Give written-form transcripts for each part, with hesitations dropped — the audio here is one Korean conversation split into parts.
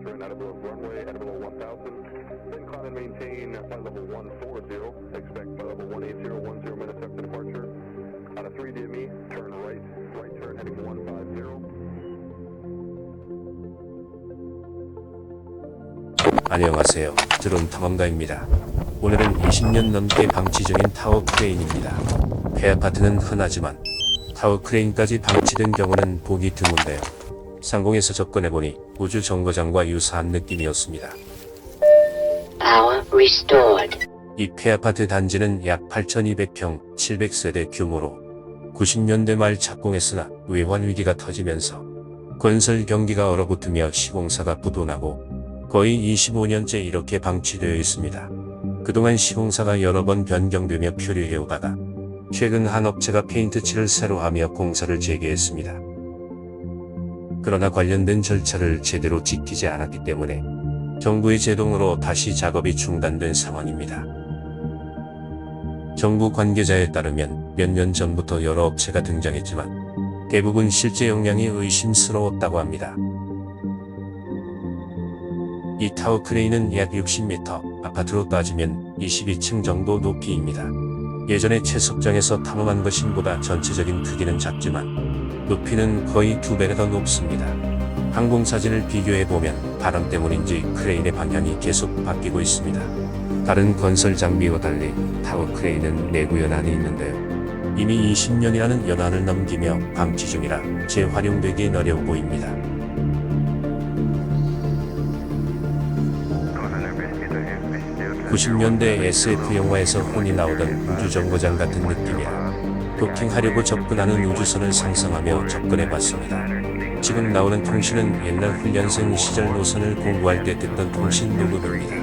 turn out of the runway at below 1,000. Then climb and maintain flight level 140. Expect flight level 180, 10 minutes after departure. On a 3 DME, turn right turn heading 150. 안녕하세요. 드론 탐험가입니다. 오늘은 20년 넘게 방치 중인 타워 크레인입니다. 폐아파트는 흔하지만 타워 크레인까지 방치된 경우는 보기 드문데요. 상공에서 접근해보니 우주 정거장과 유사한 느낌이었습니다. Power restored. 이 폐아파트 단지는 약 8,200평, 700세대 규모로 90년대 말 착공했으나 외환 위기가 터지면서 건설 경기가 얼어붙으며 시공사가 부도나고 거의 25년째 이렇게 방치되어 있습니다. 그동안 시공사가 여러 번 변경되며 표류해오다가 최근 한 업체가 페인트 칠을 새로 하며 공사를 재개했습니다. 그러나 관련된 절차를 제대로 지키지 않았기 때문에 정부의 제동으로 다시 작업이 중단된 상황입니다. 정부 관계자에 따르면 몇 년 전부터 여러 업체가 등장했지만 대부분 실제 역량이 의심스러웠다고 합니다. 이 타워 크레인은 약 60m, 아파트로 따지면 22층 정도 높이입니다. 예전에 채석장에서 탐험한 것인보다 전체적인 크기는 작지만 높이는 거의 2배나 더 높습니다. 항공사진을 비교해보면 바람 때문인지 크레인의 방향이 계속 바뀌고 있습니다. 다른 건설 장비와 달리 타워 크레인은 내구연 안에 있는데요. 이미 20년이라는 연한을 넘기며 방치 중이라 재활용되기 어려워 보입니다. (90년대) SF 영화에서 흔히 나오던 우주정거장 같은 느낌이라 도킹하려고 접근하는 우주선을 상상하며 접근해봤습니다. 지금 나오는 통신은 옛날 훈련생 시절 노선을 공부할 때 듣던 통신 녹음입니다.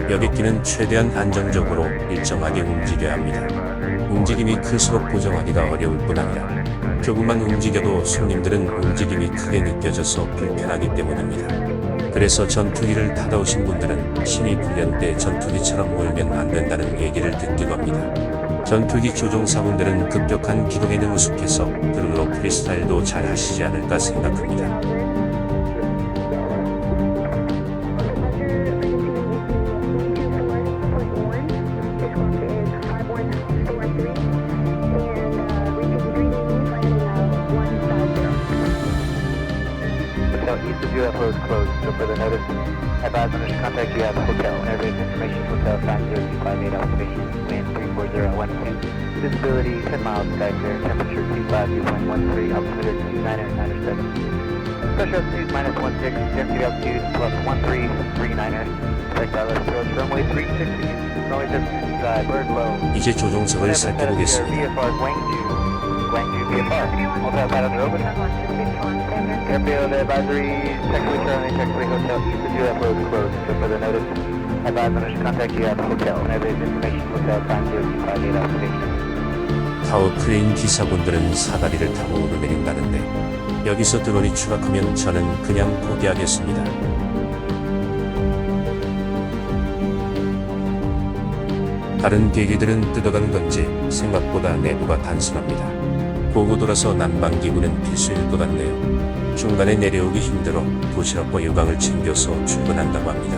여객기는 최대한 안정적으로 일정하게 움직여야 합니다. 움직임이 클수록 고정하기가 어려울 뿐 아니라 조금만 움직여도 손님들은 움직임이 크게 느껴져서 불편하기 때문입니다. 그래서 전투기를 타다 오신 분들은 신입 훈련 때 전투기처럼 몰면 안 된다는 얘기를 듣기도 합니다. 전투기 조종사분들은 급격한 기동에 능숙해서 드루로 프리스타일도 잘 하시지 않을까 생각합니다. East of UFO is closed. So further notice, advise on contact you have hotel. Airways information, hotel 5058 observation, wind 34012. Visibility 10 miles, sky clear, temperature 252.13, altimeter 299.97. Pressure altitude -16, density altitude +1339. Expect left approach runway 360. Runway distance, bird low. 이제 조종석을 살펴보겠습니다. VFR Gwangju VFR. Multi pilots are open. Airfield advisory, technically hotel, east of UFO is closed. So further notice, advise on contact you at the hotel. Airways information, hotel 5058 observation. 타워 크레인 기사분들은 사다리를 타고 오르내린다는데 여기서 드론이 추락하면 저는 그냥 포기하겠습니다. 다른 계기들은 뜯어간 건지 생각보다 내부가 단순합니다. 보고 돌아서 난방기구는 필수일 것 같네요. 중간에 내려오기 힘들어 도시락과 유광을 챙겨서 출근한다고 합니다.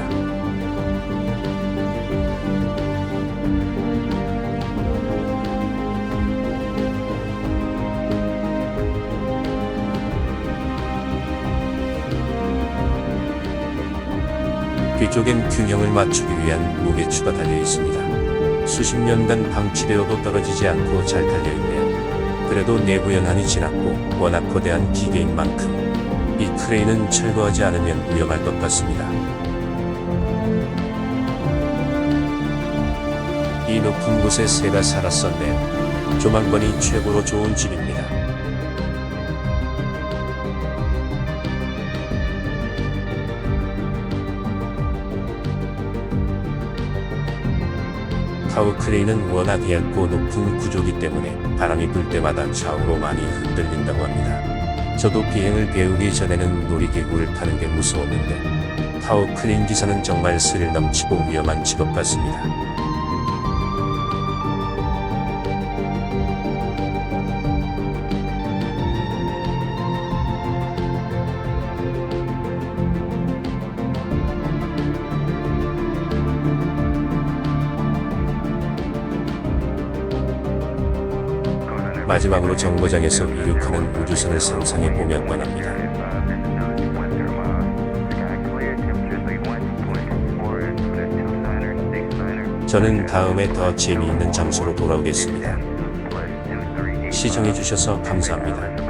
뒤쪽엔 균형을 맞추기 위한 무게추가 달려 있습니다. 수십 년간 방치되어도 떨어지지 않고 잘 달려있네요. 그래도 내부 연한이 지났고 워낙 거대한 기계인 만큼 이 크레인은 철거하지 않으면 위험할 것 같습니다. 이 높은 곳에 새가 살았었네요. 조망권이 최고로 좋은 집입니다. 타워 크레인은 워낙 얇고 높은 구조기 때문에 바람이 불 때마다 좌우로 많이 흔들린다고 합니다. 저도 비행을 배우기 전에는 놀이기구를 타는 게 무서웠는데 타워 크레인 기사는 정말 스릴 넘치고 위험한 직업 같습니다. 마지막으로 정거장에서 이륙하는 우주선을 상상해보며 떠납니다. 저는 다음에 더 재미있는 장소로 돌아오겠습니다. 시청해주셔서 감사합니다.